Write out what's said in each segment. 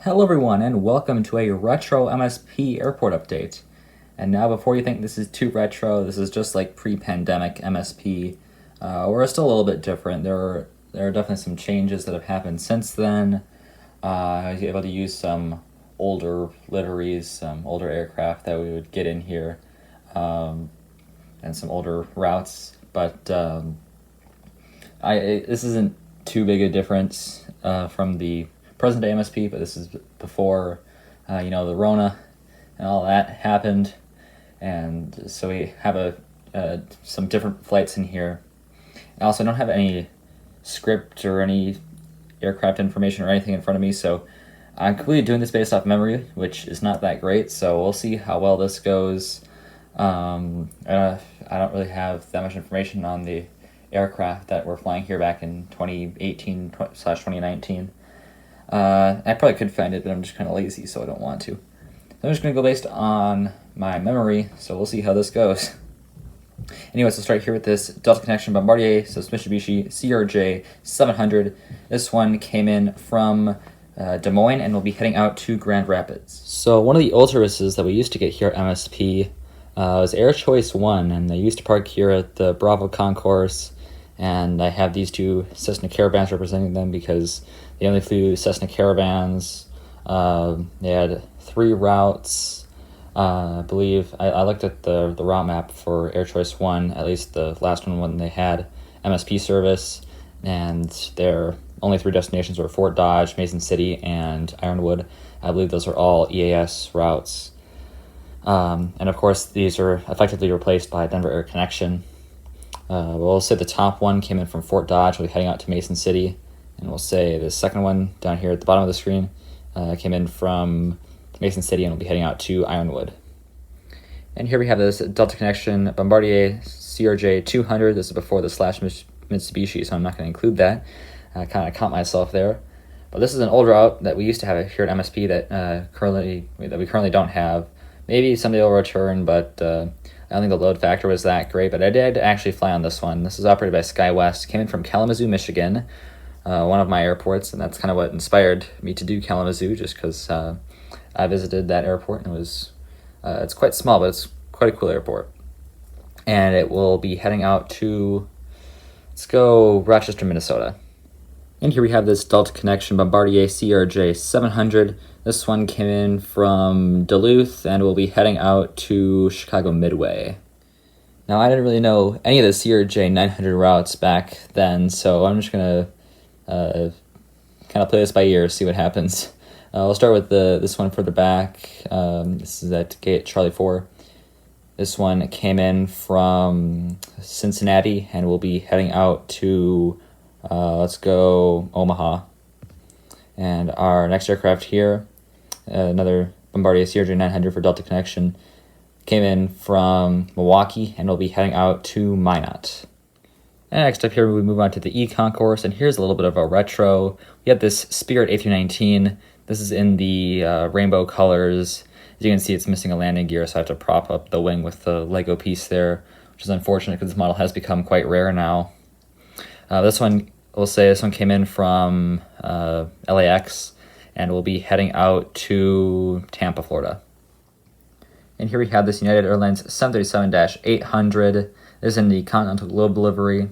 Hello everyone and welcome to a retro MSP airport update. And now before you think this is too retro, this is just like pre-pandemic MSP. We're still a little bit different. There are definitely some changes that have happened since then. I was able to use some older liveries, some older aircraft that we would get in here, and some older routes. But this isn't too big a difference from the present day MSP, but this is before, the Rona and all that happened, and so we have some different flights in here. I also don't have any script or any aircraft information or anything in front of me, so I'm completely doing this based off memory, which is not that great. So we'll see how well this goes. I don't really have that much information on the aircraft that were flying here back in 2018/2019. I probably could find it, but I'm just kind of lazy, so I don't want to. I'm just going to go based on my memory, so we'll see how this goes. Anyways, let's start here with this Delta Connection Bombardier, so it's Mitsubishi CRJ 700. This one came in from Des Moines and will be heading out to Grand Rapids. So one of the old services that we used to get here at MSP was Air Choice 1, and they used to park here at the Bravo Concourse, and I have these two Cessna Caravans representing them because they only flew Cessna Caravans. They had 3 routes. I believe I looked at the route map for Air Choice 1, at least the last one when they had MSP service, and their only 3 destinations were Fort Dodge, Mason City, and Ironwood. I believe those are all EAS routes. And of course, these are effectively replaced by Denver Air Connection. We'll say the top one came in from Fort Dodge, we'll be heading out to Mason City. And we'll say the second one down here at the bottom of the screen came in from Mason City and will be heading out to Ironwood. And here we have this Delta Connection Bombardier CRJ 200. This is before the slash Mitsubishi, so I'm not going to include that. I kind of caught myself there. But this is an old route that we used to have here at MSP that we currently don't have. Maybe someday it'll return, but I don't think the load factor was that great. But I did actually fly on this one. This is operated by SkyWest. Came in from Kalamazoo, Michigan. One of my airports, and that's kind of what inspired me to do Kalamazoo, just because I visited that airport, and it's quite small, but it's quite a cool airport. And it will be heading out to, let's go Rochester, Minnesota. And here we have this Delta Connection Bombardier CRJ 700. This one came in from Duluth and will be heading out to Chicago Midway. Now, I didn't really know any of the CRJ 900 routes back then, so I'm just going to kind of play this by ear, see what happens. We'll start with this one further back. This is at Gate Charlie 4. This one came in from Cincinnati and will be heading out to, let's go Omaha. And our next aircraft here, another Bombardier CRJ 900 for Delta Connection, came in from Milwaukee and will be heading out to Minot. And next up here, we move on to the E-Concourse, and here's a little bit of a retro. We have this Spirit A319. This is in the rainbow colors. As you can see, it's missing a landing gear, so I have to prop up the wing with the Lego piece there, which is unfortunate because this model has become quite rare now. This one came in from LAX and will be heading out to Tampa, Florida. And here we have this United Airlines 737-800. This is in the Continental Globe livery.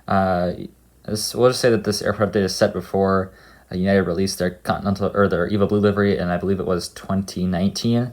We'll just say that this aircraft date is set before United released their Continental or their Eva Blue livery, and I believe it was 2019.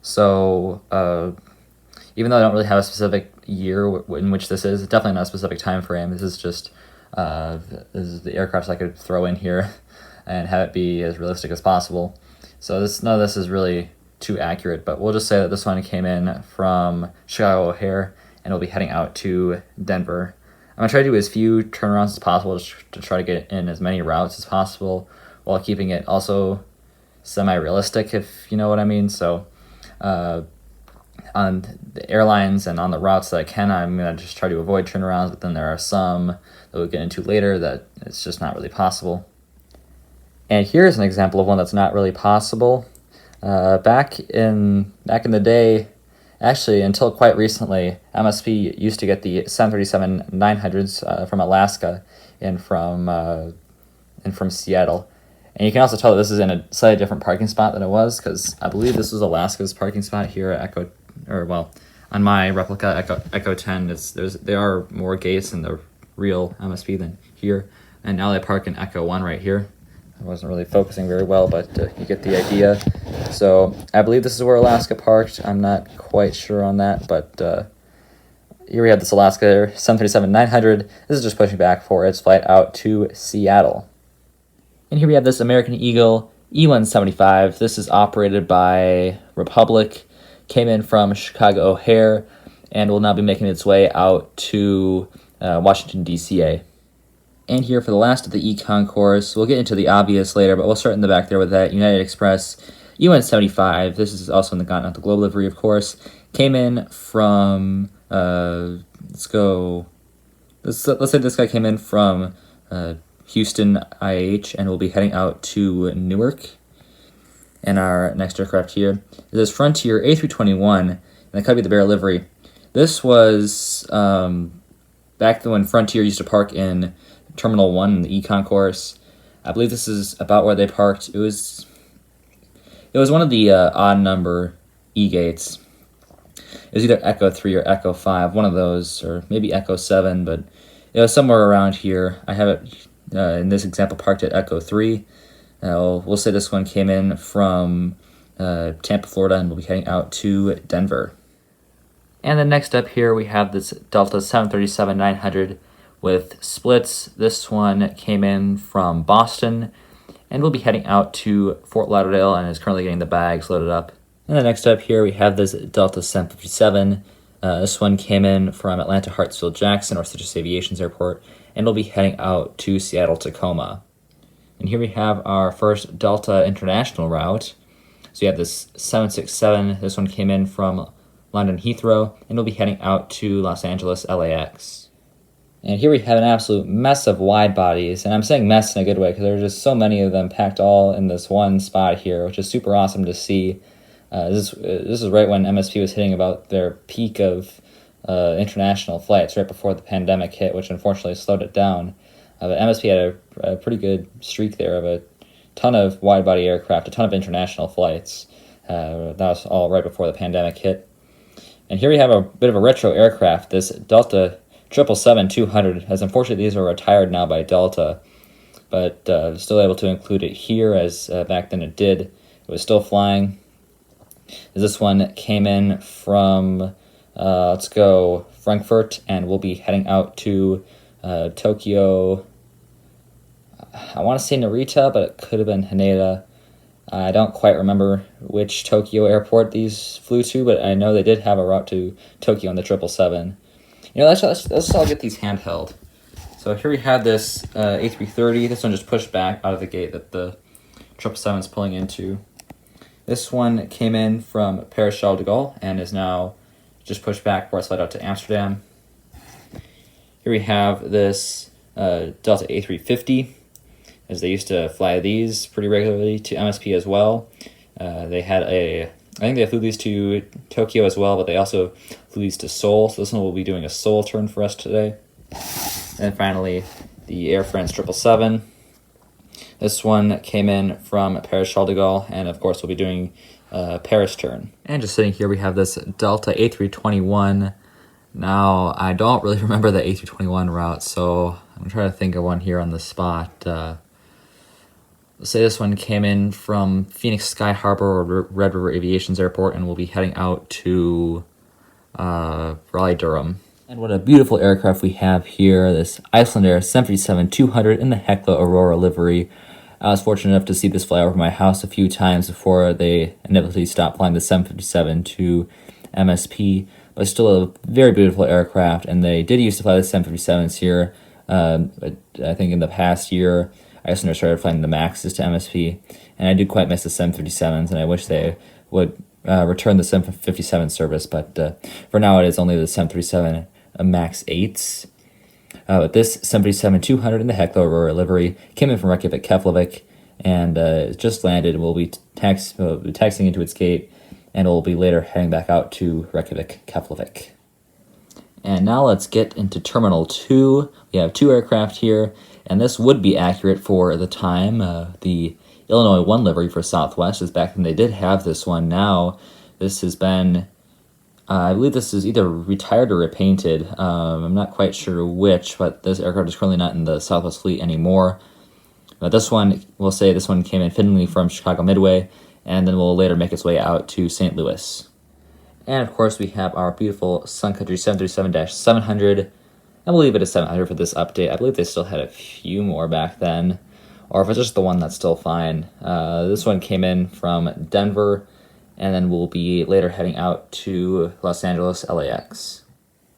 So even though I don't really have a specific year in which this is, it's definitely not a specific time frame. This is just this is the aircraft I could throw in here and have it be as realistic as possible. So none of this is really too accurate, but we'll just say that this one came in from Chicago O'Hare and will be heading out to Denver. I'm going to try to do as few turnarounds as possible to try to get in as many routes as possible while keeping it also semi-realistic, if you know what I mean. So on the airlines and on the routes that I can, I'm going to just try to avoid turnarounds, but then there are some that we'll get into later that it's just not really possible. And here's an example of one that's not really possible. Back in the day, actually, until quite recently, MSP used to get the 737-900s from Alaska and from Seattle. And you can also tell that this is in a slightly different parking spot than it was, because I believe this was Alaska's parking spot here at Echo, or well, on my replica Echo 10. There are more gates in the real MSP than here, and now they park in Echo 1 right here. I wasn't really focusing very well, but you get the idea. So I believe this is where Alaska parked. I'm not quite sure on that, but here we have this Alaska 737-900. This is just pushing back for its flight out to Seattle. And here we have this American Eagle E175. This is operated by Republic, came in from Chicago O'Hare, and will now be making its way out to Washington, D.C. And here for the last of the e-concourse, we'll get into the obvious later, but we'll start in the back there with that United Express E175. This is also in the Continental Globe livery, of course. Came in from, let's say this guy came in from Houston IH and will be heading out to Newark. And our next aircraft here is this Frontier A321, and that could be the Bear livery. This was back when Frontier used to park in Terminal 1 in the e-concourse. I believe this is about where they parked. It was one of the odd number E-gates. It was either Echo 3 or Echo 5, one of those, or maybe Echo 7, but it was somewhere around here. I have it, in this example, parked at Echo 3. We'll say this one came in from Tampa, Florida, and will be heading out to Denver. And then next up here, we have this Delta 737-900 with splits. This one came in from Boston and will be heading out to Fort Lauderdale and is currently getting the bags loaded up. And then next up here, we have this Delta 757. This one came in from Atlanta Hartsfield Jackson, or Citrus Aviation's airport, and will be heading out to Seattle Tacoma. And here we have our first Delta international route. So you have this 767. This one came in from London Heathrow and will be heading out to Los Angeles LAX. And here we have an absolute mess of wide bodies, and I'm saying mess in a good way because there are just so many of them packed all in this one spot here, which is super awesome to see. This is right when MSP was hitting about their peak of international flights, right before the pandemic hit, which unfortunately slowed it down. But MSP had a pretty good streak there of a ton of wide-body aircraft, a ton of international flights. That was all right before the pandemic hit. And here we have a bit of a retro aircraft, this Delta 777-200, as unfortunately these are retired now by Delta, but still able to include it here, as back then it did. It was still flying. This one came in from, Frankfurt, and we'll be heading out to Tokyo. I want to say Narita, but it could have been Haneda. I don't quite remember which Tokyo airport these flew to, but I know they did have a route to Tokyo on the 777. You know, let's all get these handheld. So here we have this A330. This one just pushed back out of the gate that the 777 is pulling into. This one came in from Paris Charles de Gaulle and is now just pushed back for its flight out to Amsterdam. Here we have this Delta A350, as they used to fly these pretty regularly to MSP as well. I think they flew these to Tokyo as well, but they also flew these to Seoul. So this one will be doing a Seoul turn for us today. And finally, the Air France 777. This one came in from Paris Charles de Gaulle, and of course we'll be doing a Paris turn. And just sitting here, we have this Delta A321. Now, I don't really remember the A321 route, so I'm trying to think of one here on the spot. Let's say this one came in from Phoenix Sky Harbor or Red River Aviation's airport, and we'll be heading out to Raleigh-Durham. And what a beautiful aircraft we have here, this Icelander 737-200 in the Hecla Aurora livery. I was fortunate enough to see this fly over my house a few times before they inevitably stopped flying the 757 to MSP, but still a very beautiful aircraft, and they did used to fly the 757s here. But I think in the past year, Icelander started flying the Maxes to MSP, and I do quite miss the 757s, and I wish they would return the 757 service, but for now it is only the 737 MAX 8s. But this 737-200 in the Hecla Aurora livery came in from Reykjavik, Keflavik, and just landed and will be taxiing into its gate, and will be later heading back out to Reykjavik, Keflavik. And now let's get into Terminal 2. We have two aircraft here, and this would be accurate for the time. The Illinois 1 livery for Southwest, as back then they did have this one. Now, this has been, I believe this is either retired or repainted. I'm not quite sure which, but this aircraft is currently not in the Southwest fleet anymore. But this one, we'll say this one came in fittingly from Chicago Midway, and then will later make its way out to St. Louis. And of course, we have our beautiful Sun Country 737-700. I believe it is 700 for this update. I believe they still had a few more back then, or if it's just the one, that's still fine. This one came in from Denver, and then we'll be later heading out to Los Angeles, LAX.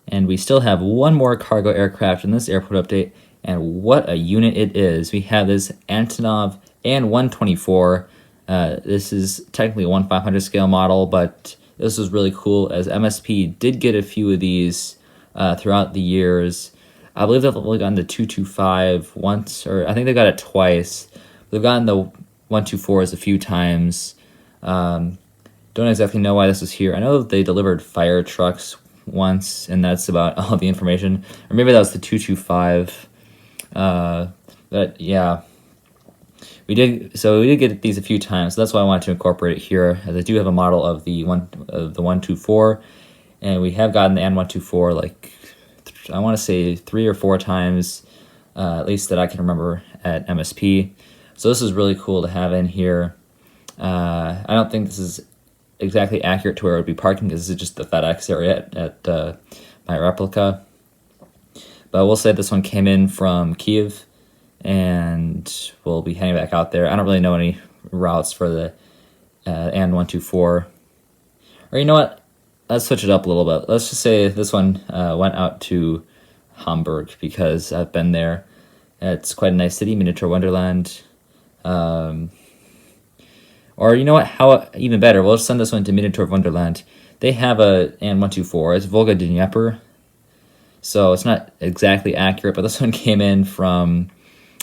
And we still have one more cargo aircraft in this airport update, and what a unit it is. We have this Antonov An-124. This is technically a 1/500 scale model, but this was really cool, as MSP did get a few of these throughout the years. I believe they've only gotten the 225 once, or I think they got it twice. They've gotten the 124s a few times. Don't exactly know why this is here. I know that they delivered fire trucks once, and that's about all the information. Or maybe that was the 225. But yeah, we did get these a few times. So that's why I wanted to incorporate it here, as I do have a model of the 124, and we have gotten the N124 like I want to say 3 or 4 times, at least that I can remember, at MSP. So this is really cool to have in here. I don't think this is exactly accurate to where it would be parking, because this is just the FedEx area at my replica. But we'll say this one came in from Kiev, and we'll be heading back out there. I don't really know any routes for the N124. Or you know what? Let's switch it up a little bit. Let's just say this one went out to Hamburg, because I've been there. It's quite a nice city, miniature wonderland. Or you know what? How even better? We'll just send this one to Miniature Wonderland. They have a An-124. It's Volga Dnieper. So it's not exactly accurate, but this one came in from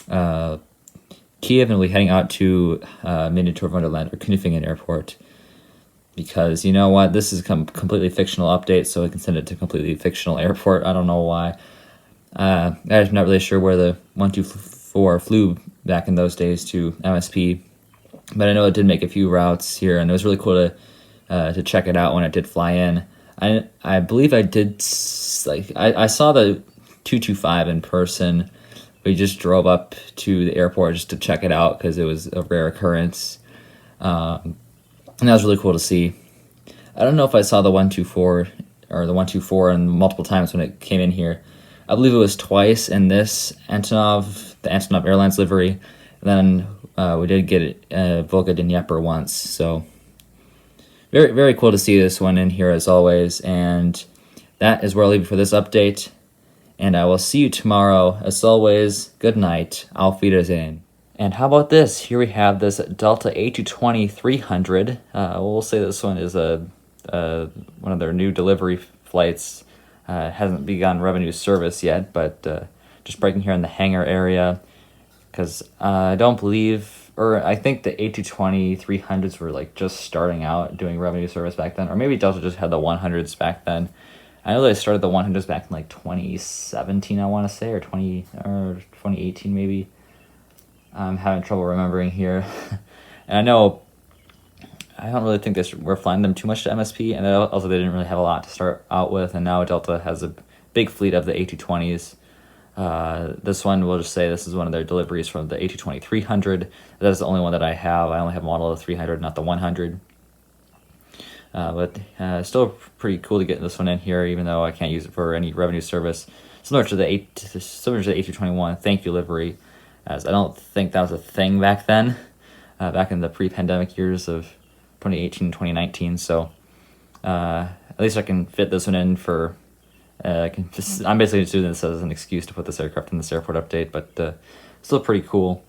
Kiev, and we'll be heading out to Miniature Wonderland, or Knifingen Airport. Because you know what? This is a completely fictional update, so we can send it to a completely fictional airport. I don't know why. I'm not really sure where the 124 flew back in those days to MSP. But I know it did make a few routes here, and it was really cool to check it out when it did fly in. I believe I did, I saw the 225 in person. We just drove up to the airport just to check it out, because it was a rare occurrence. And that was really cool to see. I don't know if I saw the 124 or the 124 and multiple times when it came in here. I believe it was twice in this Antonov, the Antonov Airlines livery. And then we did get it, Volga Dnieper once. So very, very cool to see this one in here as always. And that is where I'll leave it for this update. And I will see you tomorrow. As always, good night. Auf Wiedersehen. And how about this? Here we have this Delta A350-300. We'll say this one is one of their new delivery flights. Hasn't begun revenue service yet, but just braking here in the hangar area, because I don't believe, or I think the A220-300s were like just starting out doing revenue service back then, or maybe Delta just had the 100s back then. I know they started the 100s back in like 2017, I want to say, or 2018 maybe. I'm having trouble remembering here. And I know I don't really think we're flying them too much to MSP, and also they didn't really have a lot to start out with, and now Delta has a big fleet of the A220s. This one, we'll just say this is one of their deliveries from the A220-300. That is the only one that I have. I only have a model of the 300, not the 100. But still pretty cool to get this one in here, even though I can't use it for any revenue service. Similar to the A221 thank you livery, as I don't think that was a thing back then, back in the pre-pandemic years of 2018 and 2019. So at least I can fit this one in for. I'm basically just doing this as an excuse to put this aircraft in this airport update, but still pretty cool.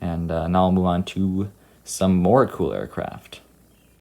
And now I'll move on to some more cool aircraft.